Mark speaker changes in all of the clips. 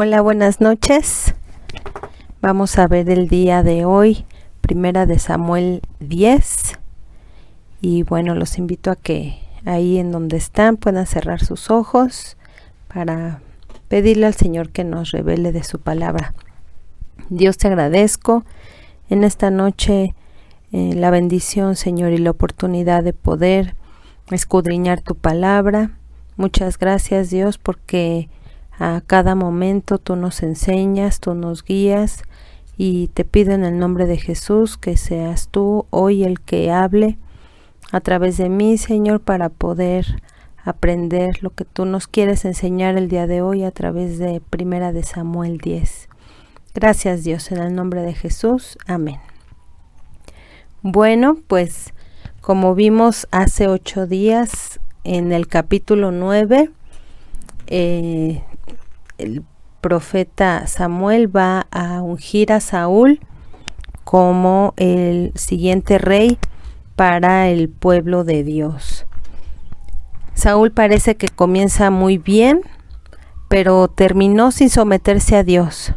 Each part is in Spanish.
Speaker 1: Hola, buenas noches. Vamos a ver el día de hoy, Primera de Samuel 10. Y bueno, los invito a que ahí en donde están puedan cerrar sus ojos para pedirle al Señor que nos revele de su palabra. Dios, te agradezco en esta noche la bendición, Señor, y la oportunidad de poder escudriñar tu palabra. Muchas gracias, Dios, porque a cada momento tú nos enseñas, tú nos guías, y te pido en el nombre de Jesús que seas tú hoy el que hable a través de mí, Señor, para poder aprender lo que tú nos quieres enseñar el día de hoy a través de Primera de Samuel 10. Gracias, Dios, en el nombre de Jesús. Amén. Bueno, pues como vimos hace 8 días en el capítulo 9, el profeta Samuel va a ungir a Saúl como el siguiente rey para el pueblo de Dios. Saúl parece que comienza muy bien, pero terminó sin someterse a Dios.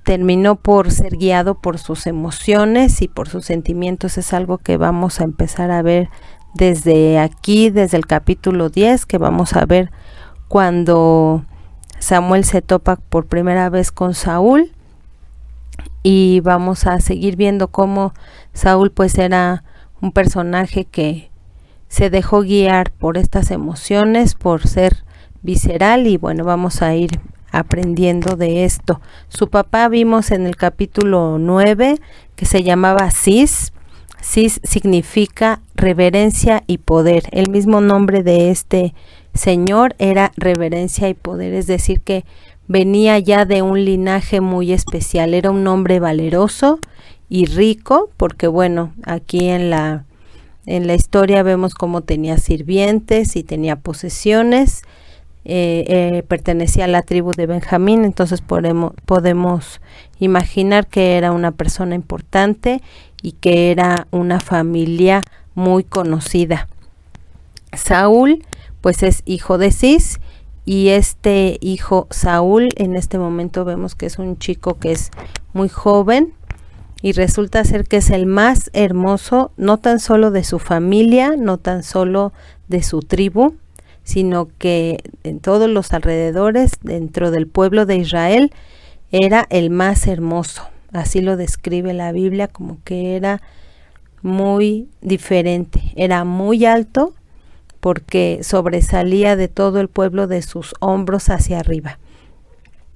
Speaker 1: Terminó por ser guiado por sus emociones y por sus sentimientos. Es algo que vamos a empezar a ver desde aquí, desde el capítulo 10, que vamos a ver cuando Samuel se topa por primera vez con Saúl, y vamos a seguir viendo cómo Saúl pues era un personaje que se dejó guiar por estas emociones, por ser visceral, y bueno, vamos a ir aprendiendo de esto. Su papá vimos en el capítulo 9 que se llamaba Cis. Cis significa reverencia y poder. El mismo nombre de este señor era reverencia y poder, es decir que venía ya de un linaje muy especial. Era un hombre valeroso y rico, porque bueno, aquí en la historia vemos cómo tenía sirvientes y tenía posesiones. Pertenecía a la tribu de Benjamín, entonces podemos imaginar que era una persona importante y que era una familia muy conocida. Saúl pues es hijo de Cis, y este hijo Saúl en este momento vemos que es un chico que es muy joven, y resulta ser que es el más hermoso, no tan solo de su familia, no tan solo de su tribu, sino que en todos los alrededores, dentro del pueblo de Israel, era el más hermoso. Así lo describe la Biblia, como que era muy diferente. Era muy alto porque sobresalía de todo el pueblo de sus hombros hacia arriba.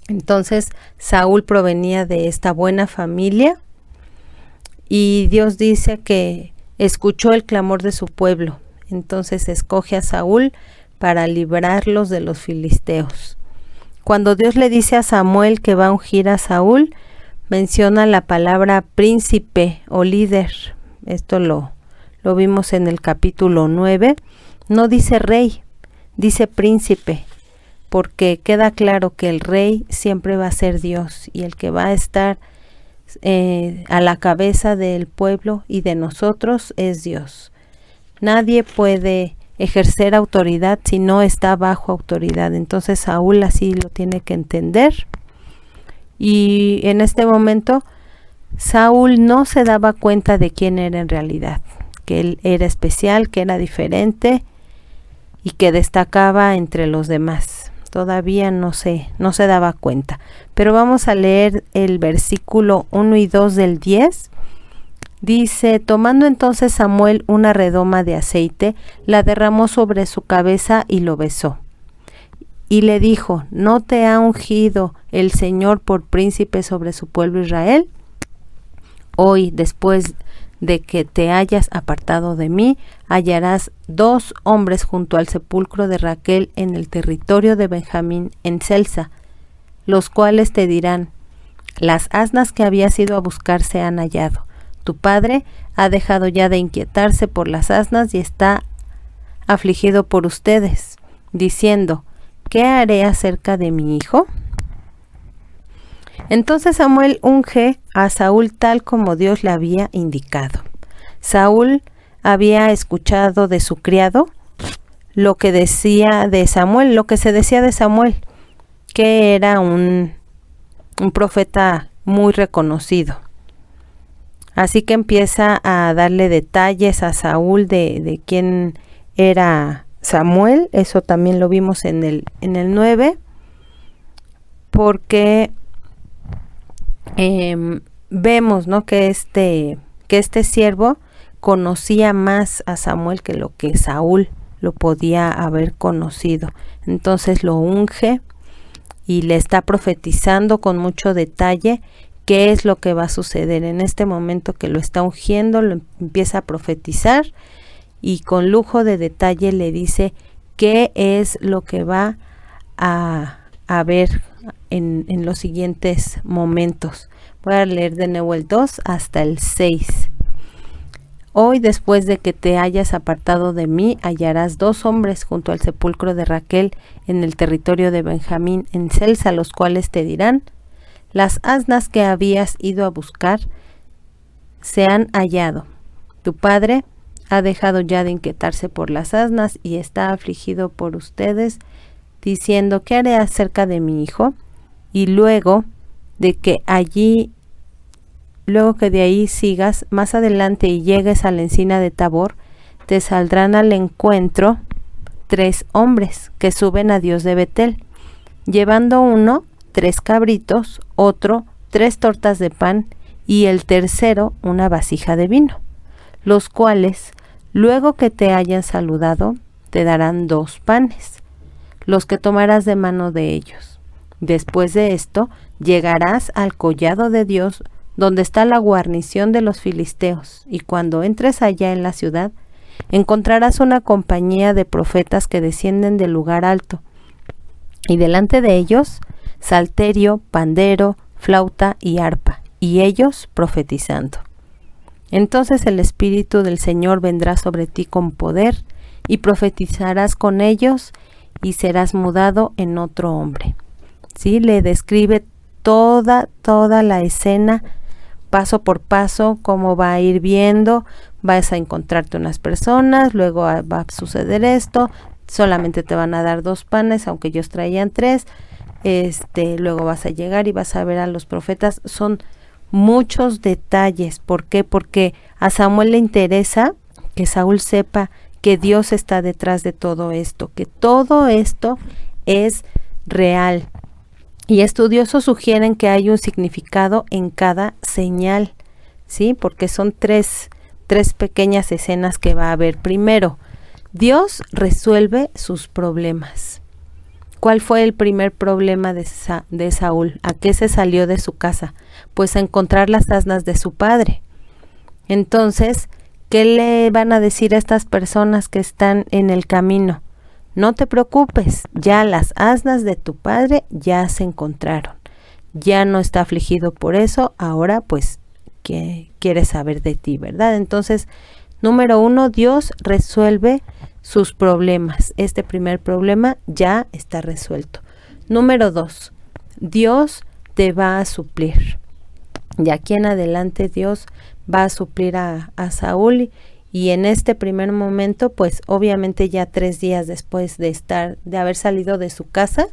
Speaker 1: Entonces Saúl provenía de esta buena familia, y Dios dice que escuchó el clamor de su pueblo. Entonces escoge a Saúl para librarlos de los filisteos. Cuando Dios le dice a Samuel que va a ungir a Saúl, menciona la palabra príncipe o líder. Esto lo vimos en el capítulo 9. No dice rey, dice príncipe, porque queda claro que el rey siempre va a ser Dios, y el que va a estar a la cabeza del pueblo y de nosotros es Dios. Nadie puede ejercer autoridad si no está bajo autoridad. Entonces Saúl así lo tiene que entender, y en este momento Saúl no se daba cuenta de quién era en realidad, que él era especial, que era diferente y que destacaba entre los demás. Todavía no se daba cuenta. Pero vamos a leer el versículo 1 y 2 del 10. Dice: tomando entonces Samuel una redoma de aceite, la derramó sobre su cabeza y lo besó. Y le dijo: ¿no te ha ungido el Señor por príncipe sobre su pueblo Israel? Hoy, después de que te hayas apartado de mí, hallarás 2 hombres junto al sepulcro de Raquel en el territorio de Benjamín, en Selsa, los cuales te dirán: las asnas que habías ido a buscar se han hallado. Tu padre ha dejado ya de inquietarse por las asnas y está afligido por ustedes, diciendo: ¿qué haré acerca de mi hijo? Entonces Samuel unge a Saúl tal como Dios le había indicado. Saúl había escuchado de su criado lo que decía de Samuel, lo que se decía de Samuel, que era un profeta muy reconocido. Así que empieza a darle detalles a Saúl de quién era Samuel. Eso también lo vimos en el 9, porque vemos, ¿no?, que este siervo conocía más a Samuel que lo que Saúl lo podía haber conocido. Entonces lo unge y le está profetizando con mucho detalle qué es lo que va a suceder. En este momento que lo está ungiendo, lo empieza a profetizar y con lujo de detalle le dice qué es lo que va a ver en los siguientes momentos. Voy a leer de nuevo el 2 hasta el 6. Hoy, después de que te hayas apartado de mí, hallarás 2 hombres junto al sepulcro de Raquel en el territorio de Benjamín en Selsa, los cuales te dirán: las asnas que habías ido a buscar se han hallado. Tu padre ha dejado ya de inquietarse por las asnas y está afligido por ustedes, diciendo: ¿qué haré acerca de mi hijo? Y luego que de ahí sigas más adelante y llegues a la encina de Tabor, te saldrán al encuentro 3 hombres que suben a Dios de Betel, llevando uno 3 cabritos, otro 3 tortas de pan y el tercero una vasija de vino, los cuales, luego que te hayan saludado, te darán 2 panes, los que tomarás de mano de ellos. Después de esto, llegarás al collado de Dios, donde está la guarnición de los filisteos, y cuando entres allá en la ciudad, encontrarás una compañía de profetas que descienden del lugar alto, y delante de ellos salterio, pandero, flauta y arpa, y ellos profetizando. Entonces el Espíritu del Señor vendrá sobre ti con poder, y profetizarás con ellos, y serás mudado en otro hombre. ¿Sí? Le describe toda la escena, paso por paso, cómo va a ir viendo. Vas a encontrarte unas personas, luego va a suceder esto, solamente te van a dar 2 panes, aunque ellos traían 3. Luego vas a llegar y vas a ver a los profetas. Son muchos detalles. ¿Por qué? Porque a Samuel le interesa que Saúl sepa que Dios está detrás de todo esto, que todo esto es real. Y estudiosos sugieren que hay un significado en cada señal, ¿sí? Porque son tres pequeñas escenas que va a haber. Primero, Dios resuelve sus problemas. ¿Cuál fue el primer problema de Saúl? ¿A qué se salió de su casa? Pues a encontrar las asnas de su padre. Entonces, ¿qué le van a decir a estas personas que están en el camino? No te preocupes, ya las asnas de tu padre ya se encontraron. Ya no está afligido por eso, ahora pues ¿qué quiere saber de ti, verdad? Entonces, número 1, Dios resuelve sus problemas. Este primer problema ya está resuelto. Número 2, Dios te va a suplir. De aquí en adelante Dios va a suplir a Saúl. Y en este primer momento, pues obviamente ya 3 días después de haber salido de su casa,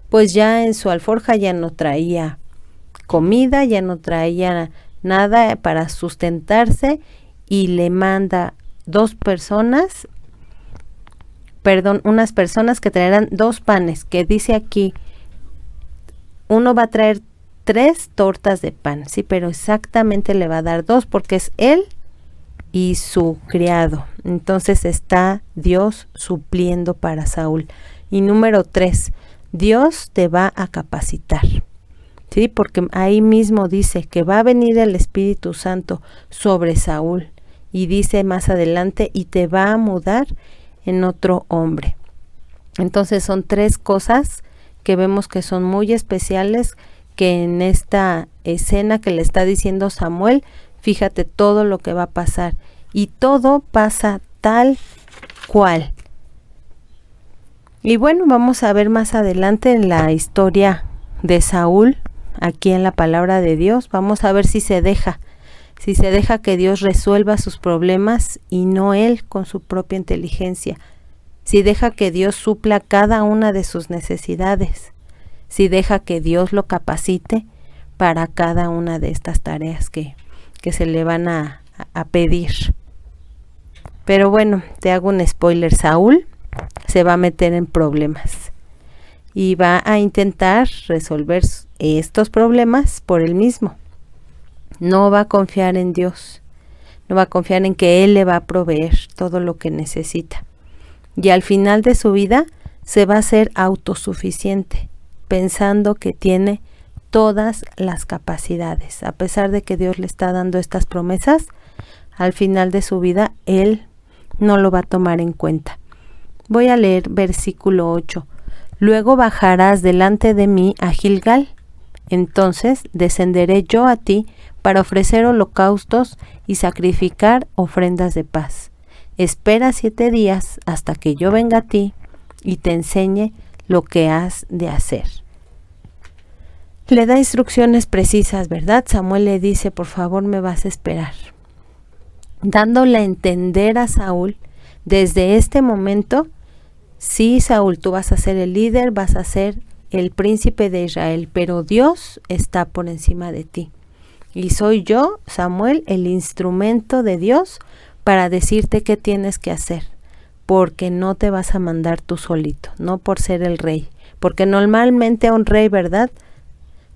Speaker 1: pues ya en su alforja ya no traía comida, ya no traía nada para sustentarse, y le manda unas personas que traerán 2 panes, que dice aquí, uno va a traer 3 tortas de pan, sí, pero exactamente le va a dar 2 porque es él y su criado. Entonces está Dios supliendo para Saúl. Y número 3, Dios te va a capacitar, ¿sí? Porque ahí mismo dice que va a venir el Espíritu Santo sobre Saúl, y dice más adelante, y te va a mudar en otro hombre. Entonces son 3 cosas que vemos que son muy especiales, que en esta escena que le está diciendo Samuel, fíjate todo lo que va a pasar, y todo pasa tal cual. Y bueno, vamos a ver más adelante en la historia de Saúl, aquí en la palabra de Dios, vamos a ver si se deja que Dios resuelva sus problemas y no él con su propia inteligencia, si deja que Dios supla cada una de sus necesidades, si deja que Dios lo capacite para cada una de estas tareas que se le van a pedir. Pero bueno, te hago un spoiler, Saúl se va a meter en problemas y va a intentar resolver estos problemas por él mismo. No va a confiar en Dios, no va a confiar en que Él le va a proveer todo lo que necesita. Y al final de su vida se va a ser autosuficiente, pensando que tiene todas las capacidades. A pesar de que Dios le está dando estas promesas, al final de su vida Él no lo va a tomar en cuenta. Voy a leer versículo 8. Luego bajarás delante de mí a Gilgal. Entonces descenderé yo a ti para ofrecer holocaustos y sacrificar ofrendas de paz. Espera 7 días hasta que yo venga a ti y te enseñe lo que has de hacer. Le da instrucciones precisas, ¿verdad? Samuel le dice, por favor me vas a esperar. Dándole a entender a Saúl, desde este momento, sí, Saúl, tú vas a ser el líder, vas a ser el príncipe de Israel, pero Dios está por encima de ti. Y soy yo, Samuel, el instrumento de Dios para decirte qué tienes que hacer, porque no te vas a mandar tú solito, no por ser el rey, porque normalmente a un rey, ¿verdad?,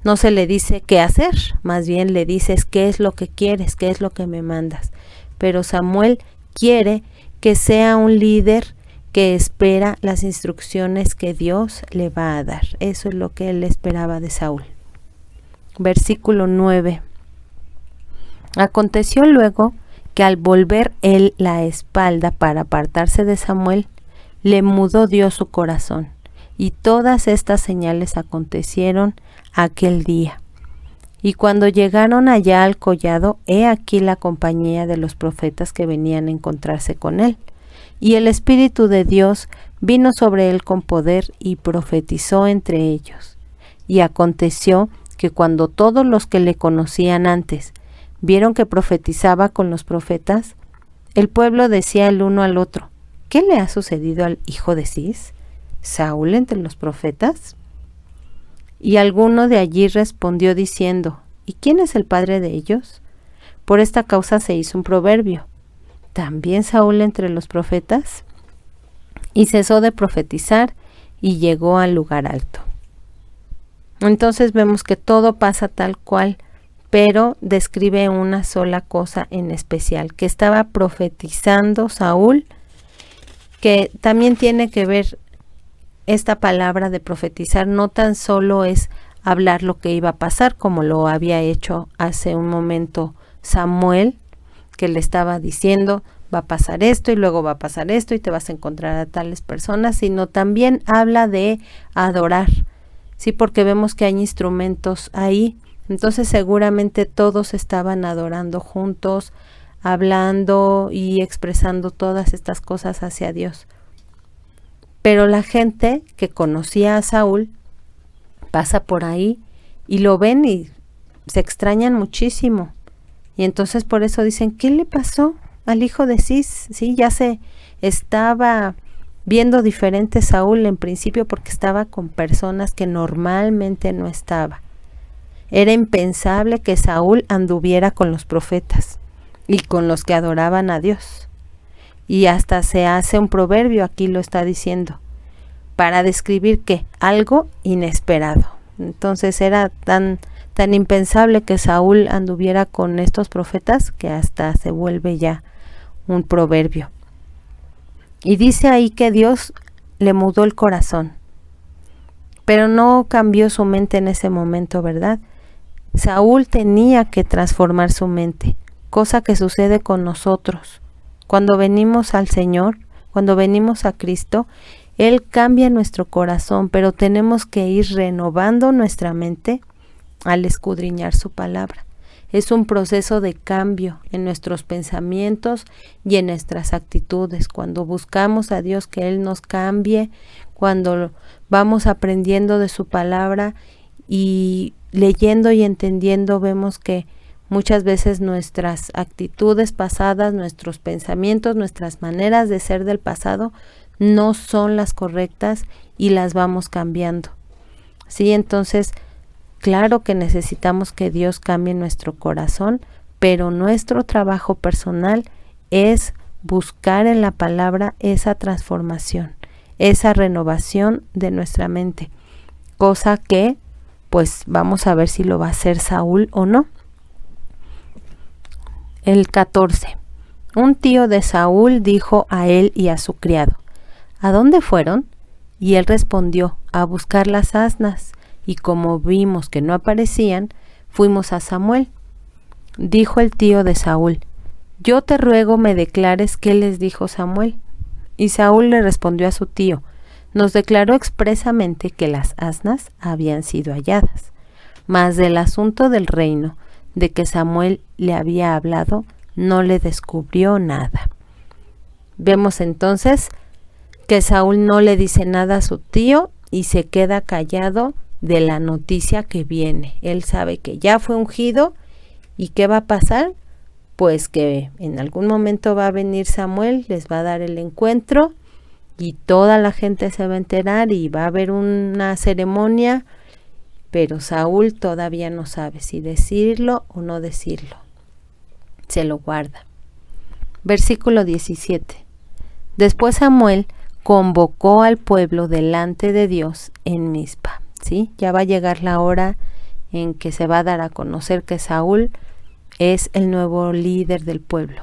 Speaker 1: no se le dice qué hacer, más bien le dices qué es lo que quieres, qué es lo que me mandas. Pero Samuel quiere que sea un líder que espera las instrucciones que Dios le va a dar. Eso es lo que él esperaba de Saúl. Versículo 9. Aconteció luego que al volver él la espalda para apartarse de Samuel, le mudó Dios su corazón. Y todas estas señales acontecieron aquel día. Y cuando llegaron allá al collado, he aquí la compañía de los profetas que venían a encontrarse con él. Y el Espíritu de Dios vino sobre él con poder y profetizó entre ellos. Y aconteció que cuando todos los que le conocían antes vieron que profetizaba con los profetas, el pueblo decía el uno al otro, ¿qué le ha sucedido al hijo de Cis? ¿Saúl entre los profetas? Y alguno de allí respondió diciendo, ¿y quién es el padre de ellos? Por esta causa se hizo un proverbio, ¿también Saúl entre los profetas? Y cesó de profetizar y llegó al lugar alto. Entonces vemos que todo pasa tal cual, pero describe una sola cosa en especial, que estaba profetizando Saúl, que también tiene que ver esta palabra de profetizar, no tan solo es hablar lo que iba a pasar, como lo había hecho hace un momento Samuel, que le estaba diciendo, va a pasar esto y luego va a pasar esto y te vas a encontrar a tales personas, sino también habla de adorar, sí, porque vemos que hay instrumentos ahí, entonces seguramente todos estaban adorando juntos, hablando y expresando todas estas cosas hacia Dios. Pero la gente que conocía a Saúl pasa por ahí y lo ven y se extrañan muchísimo. Y entonces por eso dicen, ¿qué le pasó al hijo de Cis? Sí, ya se estaba viendo diferente Saúl en principio porque estaba con personas que normalmente no estaba. Era impensable que Saúl anduviera con los profetas y con los que adoraban a Dios. Y hasta se hace un proverbio, aquí lo está diciendo, para describir que algo inesperado. Entonces era tan impensable que Saúl anduviera con estos profetas que hasta se vuelve ya un proverbio. Y dice ahí que Dios le mudó el corazón, pero no cambió su mente en ese momento, ¿verdad? Saúl tenía que transformar su mente, cosa que sucede con nosotros. Cuando venimos al Señor, cuando venimos a Cristo, Él cambia nuestro corazón, pero tenemos que ir renovando nuestra mente al escudriñar su palabra. Es un proceso de cambio en nuestros pensamientos y en nuestras actitudes. Cuando buscamos a Dios que Él nos cambie, cuando vamos aprendiendo de su palabra y leyendo y entendiendo, vemos que muchas veces nuestras actitudes pasadas, nuestros pensamientos, nuestras maneras de ser del pasado no son las correctas y las vamos cambiando. Sí, entonces, claro que necesitamos que Dios cambie nuestro corazón, pero nuestro trabajo personal es buscar en la palabra esa transformación, esa renovación de nuestra mente, cosa que pues vamos a ver si lo va a hacer Saúl o no. El 14. Un tío de Saúl dijo a él y a su criado: ¿A dónde fueron? Y él respondió: a buscar las asnas, y como vimos que no aparecían, fuimos a Samuel. Dijo el tío de Saúl: yo te ruego me declares qué les dijo Samuel. Y Saúl le respondió a su tío: nos declaró expresamente que las asnas habían sido halladas, mas del asunto del reino de que Samuel le había hablado, no le descubrió nada. Vemos entonces que Saúl no le dice nada a su tío y se queda callado de la noticia que viene. Él sabe que ya fue ungido y ¿qué va a pasar? Pues que en algún momento va a venir Samuel, les va a dar el encuentro y toda la gente se va a enterar y va a haber una ceremonia, pero Saúl todavía no sabe si decirlo o no decirlo. Se lo guarda. Versículo 17. Después Samuel convocó al pueblo delante de Dios en Mizpa. ¿Sí? Ya va a llegar la hora en que se va a dar a conocer que Saúl es el nuevo líder del pueblo.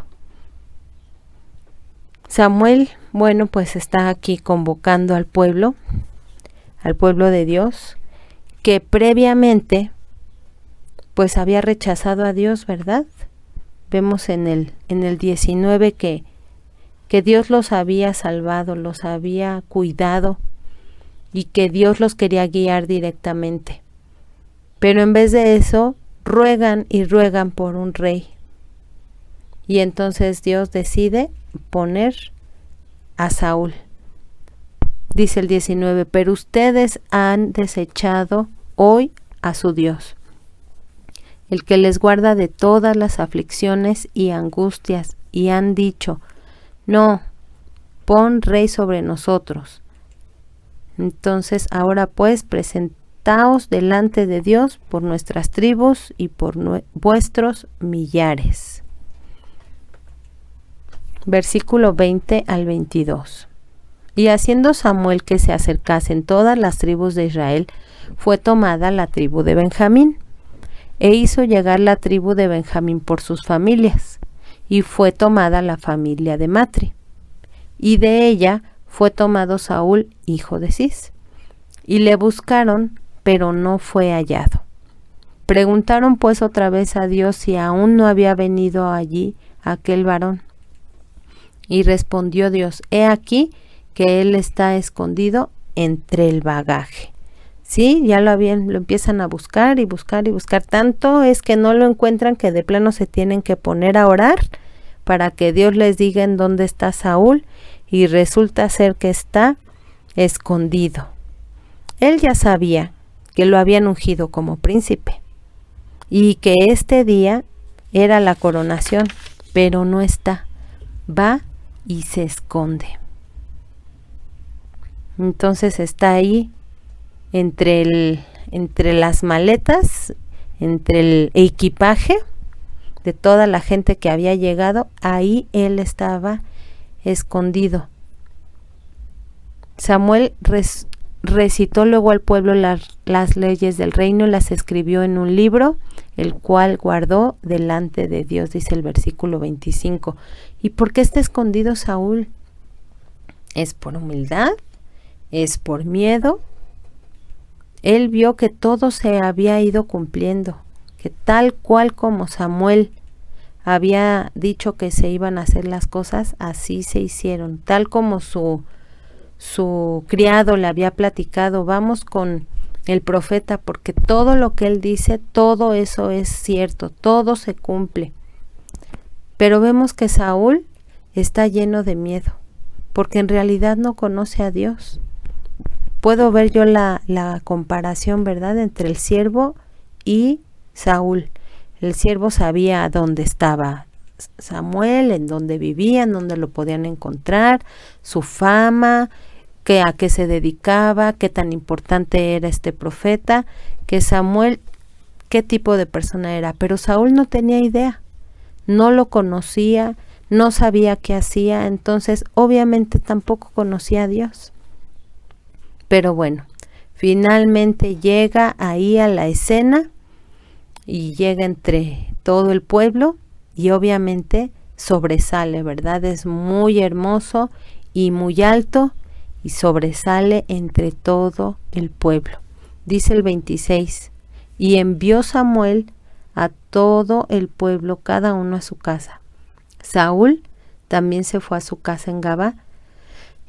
Speaker 1: Samuel, bueno, pues está aquí convocando al pueblo de Dios, que previamente pues había rechazado a Dios, ¿verdad? Vemos en el 19 que Dios los había salvado, los había cuidado y que Dios los quería guiar directamente. Pero en vez de eso, ruegan y ruegan por un rey. Y entonces Dios decide poner a Saúl. Dice el 19, pero ustedes han desechado hoy a su Dios, el que les guarda de todas las aflicciones y angustias, y han dicho: no, pon rey sobre nosotros. Entonces ahora pues presentaos delante de Dios por nuestras tribus y por vuestros millares. Versículo 20 al 22. Y haciendo Samuel que se acercasen todas las tribus de Israel, fue tomada la tribu de Benjamín, e hizo llegar la tribu de Benjamín por sus familias, y fue tomada la familia de Matri, y de ella fue tomado Saúl, hijo de Cis, y le buscaron, pero no fue hallado. Preguntaron pues otra vez a Dios si aún no había venido allí aquel varón. Y respondió Dios: he aquí que él está escondido entre el bagaje. Sí, ya lo empiezan a buscar y buscar y buscar. Tanto es que no lo encuentran que de plano se tienen que poner a orar para que Dios les diga en dónde está Saúl, y resulta ser que está escondido. Él ya sabía que lo habían ungido como príncipe y que este día era la coronación, pero no está. Va y se esconde. Entonces está ahí entre las maletas, entre el equipaje de toda la gente que había llegado. Ahí él estaba escondido. Samuel recitó luego al pueblo las leyes del reino, las escribió en un libro, el cual guardó delante de Dios, dice el versículo 25. ¿Y por qué está escondido Saúl? ¿Es por humildad? ¿Es por miedo? Él vio que todo se había ido cumpliendo, que tal cual como Samuel había dicho que se iban a hacer las cosas, así se hicieron, tal como su criado le había platicado: vamos con el profeta porque todo lo que él dice, todo eso es cierto, todo se cumple. Pero vemos que Saúl está lleno de miedo, porque en realidad no conoce a Dios. Puedo ver yo la comparación, ¿verdad?, entre el siervo y Saúl. El siervo sabía dónde estaba Samuel, en dónde vivía, en dónde lo podían encontrar, su fama, a qué se dedicaba, qué tan importante era este profeta, que Samuel, qué tipo de persona era. Pero Saúl no tenía idea, no lo conocía, no sabía qué hacía, entonces obviamente tampoco conocía a Dios. Pero bueno, finalmente llega ahí a la escena y llega entre todo el pueblo y obviamente sobresale, ¿verdad? Es muy hermoso y muy alto y sobresale entre todo el pueblo. Dice el 26, y envió Samuel a todo el pueblo, cada uno a su casa. Saúl también se fue a su casa en Gabá,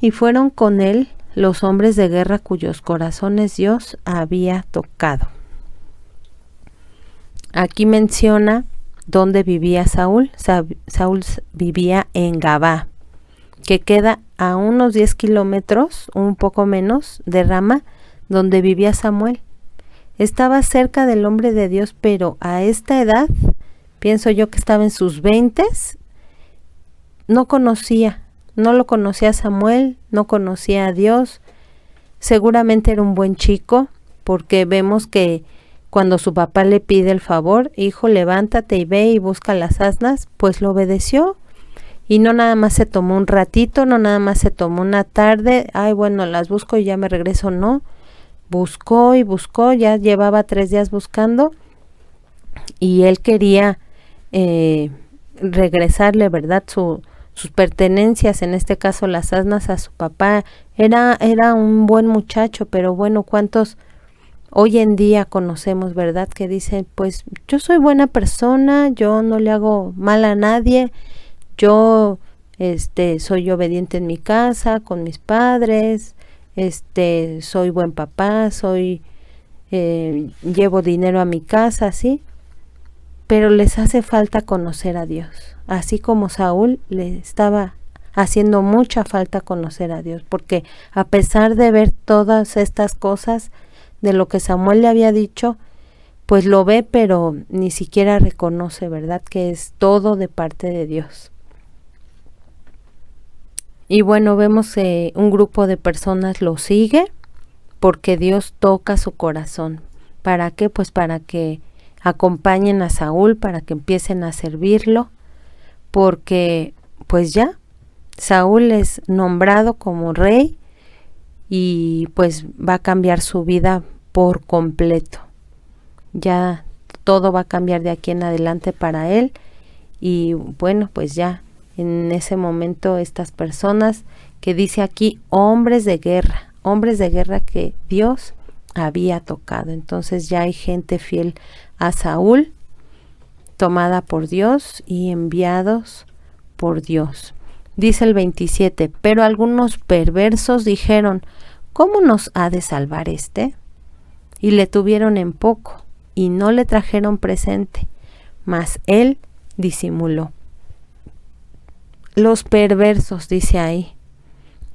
Speaker 1: y fueron con él los hombres de guerra cuyos corazones Dios había tocado. Aquí menciona dónde vivía Saúl. Saúl vivía en Gabá, que queda a unos 10 kilómetros, un poco menos, de Rama, donde vivía Samuel. Estaba cerca del hombre de Dios, pero a esta edad, pienso yo que estaba en sus 20s, no lo conocía a Samuel, no conocía a Dios. Seguramente era un buen chico, porque vemos que cuando su papá le pide el favor, hijo, levántate y ve y busca las asnas, pues lo obedeció. Y no nada más se tomó un ratito, no nada más se tomó una tarde, ay bueno, las busco y ya me regreso, no. Buscó y buscó, ya llevaba 3 días buscando y él quería regresarle, ¿verdad? Sus pertenencias, en este caso las asnas, a su papá. Era un buen muchacho, pero bueno, ¿cuántos hoy en día conocemos, verdad? Que dicen, pues yo soy buena persona, yo no le hago mal a nadie, yo soy obediente en mi casa, con mis padres, soy buen papá, llevo dinero a mi casa, ¿sí? Pero les hace falta conocer a Dios. Así como Saúl le estaba haciendo mucha falta conocer a Dios, porque a pesar de ver todas estas cosas de lo que Samuel le había dicho, pues lo ve, pero ni siquiera reconoce, ¿verdad? Que es todo de parte de Dios. Y bueno, vemos que un grupo de personas lo sigue porque Dios toca su corazón. ¿Para qué? Pues para que acompañen a Saúl, para que empiecen a servirlo, porque pues ya Saúl es nombrado como rey y pues va a cambiar su vida por completo. Ya todo va a cambiar de aquí en adelante para él y bueno, pues ya en ese momento estas personas que dice aquí hombres de guerra que Dios había tocado. Entonces ya hay gente fiel a Saúl, tomada por Dios y enviados por Dios. Dice el 27, pero algunos perversos dijeron, ¿cómo nos ha de salvar este? Y le tuvieron en poco y no le trajeron presente, mas él disimuló. Los perversos, dice ahí,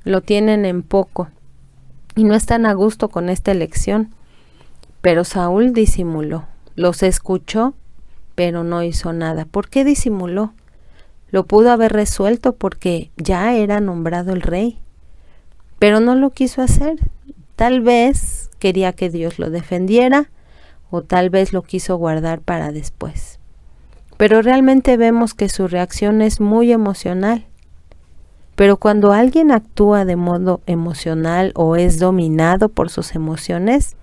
Speaker 1: lo tienen en poco y no están a gusto con esta elección. Pero Saúl disimuló, los escuchó, pero no hizo nada. ¿Por qué disimuló? Lo pudo haber resuelto porque ya era nombrado el rey, pero no lo quiso hacer. Tal vez quería que Dios lo defendiera o tal vez lo quiso guardar para después. Pero realmente vemos que su reacción es muy emocional. Pero cuando alguien actúa de modo emocional o es dominado por sus emociones,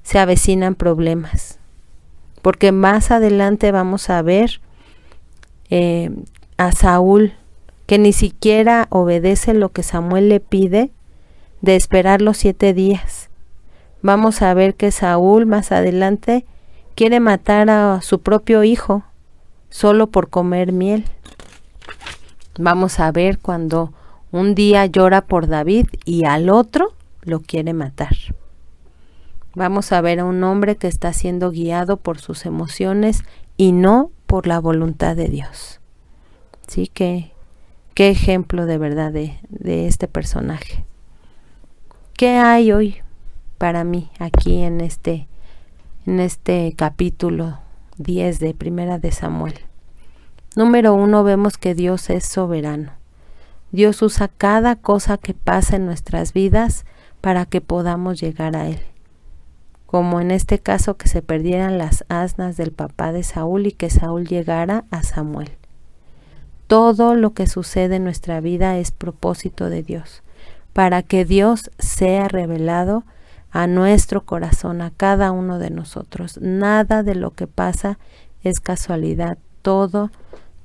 Speaker 1: se avecinan problemas. Porque más adelante vamos a ver a Saúl, que ni siquiera obedece lo que Samuel le pide de esperar los 7 días. Vamos a ver que Saúl más adelante quiere matar a su propio hijo solo por comer miel. Vamos a ver cuando un día llora por David y al otro lo quiere matar. Vamos a ver a un hombre que está siendo guiado por sus emociones y no por la voluntad de Dios. Sí, qué ejemplo de verdad de este personaje. ¿Qué hay hoy para mí aquí en este capítulo 10 de Primera de Samuel? Número 1, vemos que Dios es soberano. Dios usa cada cosa que pasa en nuestras vidas para que podamos llegar a Él. Como en este caso, que se perdieran las asnas del papá de Saúl y que Saúl llegara a Samuel. Todo lo que sucede en nuestra vida es propósito de Dios, para que Dios sea revelado a nuestro corazón, a cada uno de nosotros. Nada de lo que pasa es casualidad, todo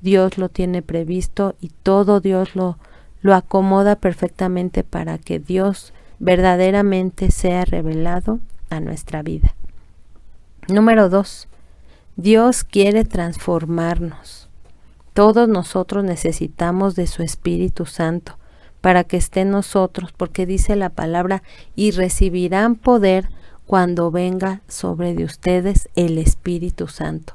Speaker 1: Dios lo tiene previsto y todo Dios lo acomoda perfectamente para que Dios verdaderamente sea revelado a nuestra vida. Número 2. Dios quiere transformarnos. Todos nosotros necesitamos de su Espíritu Santo para que esté en nosotros, porque dice la palabra, y recibirán poder cuando venga sobre de ustedes el Espíritu Santo.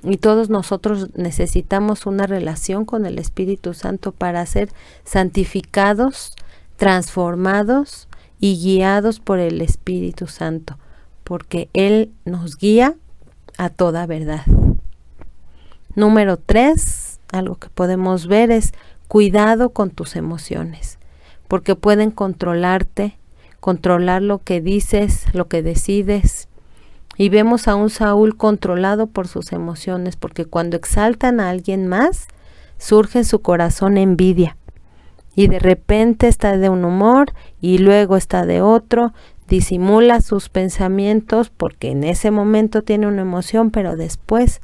Speaker 1: Y todos nosotros necesitamos una relación con el Espíritu Santo para ser santificados, transformados y guiados por el Espíritu Santo, porque Él nos guía a toda verdad. Número 3, algo que podemos ver es cuidado con tus emociones, porque pueden controlarte, controlar lo que dices, lo que decides. Y vemos a un Saúl controlado por sus emociones, porque cuando exaltan a alguien más, surge en su corazón envidia. Y de repente está de un humor y luego está de otro, disimula sus pensamientos porque en ese momento tiene una emoción, pero después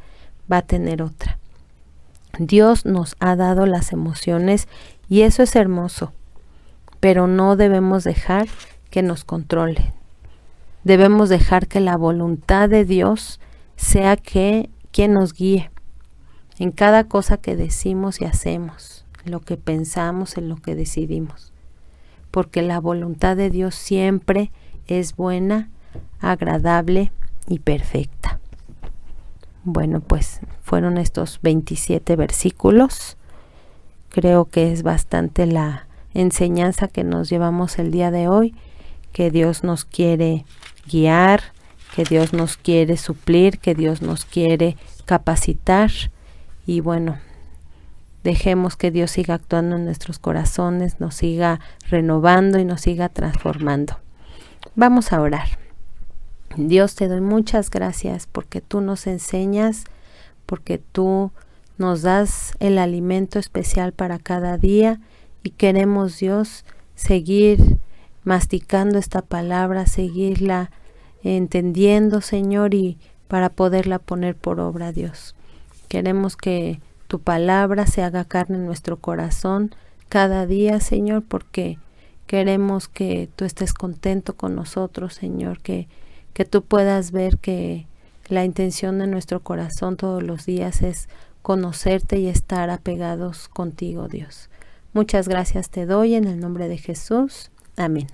Speaker 1: va a tener otra. Dios nos ha dado las emociones y eso es hermoso, pero no debemos dejar que nos controlen. Debemos dejar que la voluntad de Dios sea quien nos guíe en cada cosa que decimos y hacemos, en lo que pensamos, en lo que decidimos, porque la voluntad de Dios siempre es buena, agradable y perfecta. Bueno, pues fueron estos 27 versículos. Creo que es bastante la enseñanza que nos llevamos el día de hoy, que Dios nos quiere guiar, que Dios nos quiere suplir, que Dios nos quiere capacitar. Y bueno, dejemos que Dios siga actuando en nuestros corazones, nos siga renovando y nos siga transformando. Vamos a orar. Dios, te doy muchas gracias porque tú nos enseñas, porque tú nos das el alimento especial para cada día y queremos, Dios, seguir masticando esta palabra, seguirla entendiendo, Señor, y para poderla poner por obra, Dios. Queremos que tu palabra se haga carne en nuestro corazón cada día, Señor, porque queremos que tú estés contento con nosotros, Señor, que tú puedas ver que la intención de nuestro corazón todos los días es conocerte y estar apegados contigo, Dios. Muchas gracias te doy en el nombre de Jesús. Amén.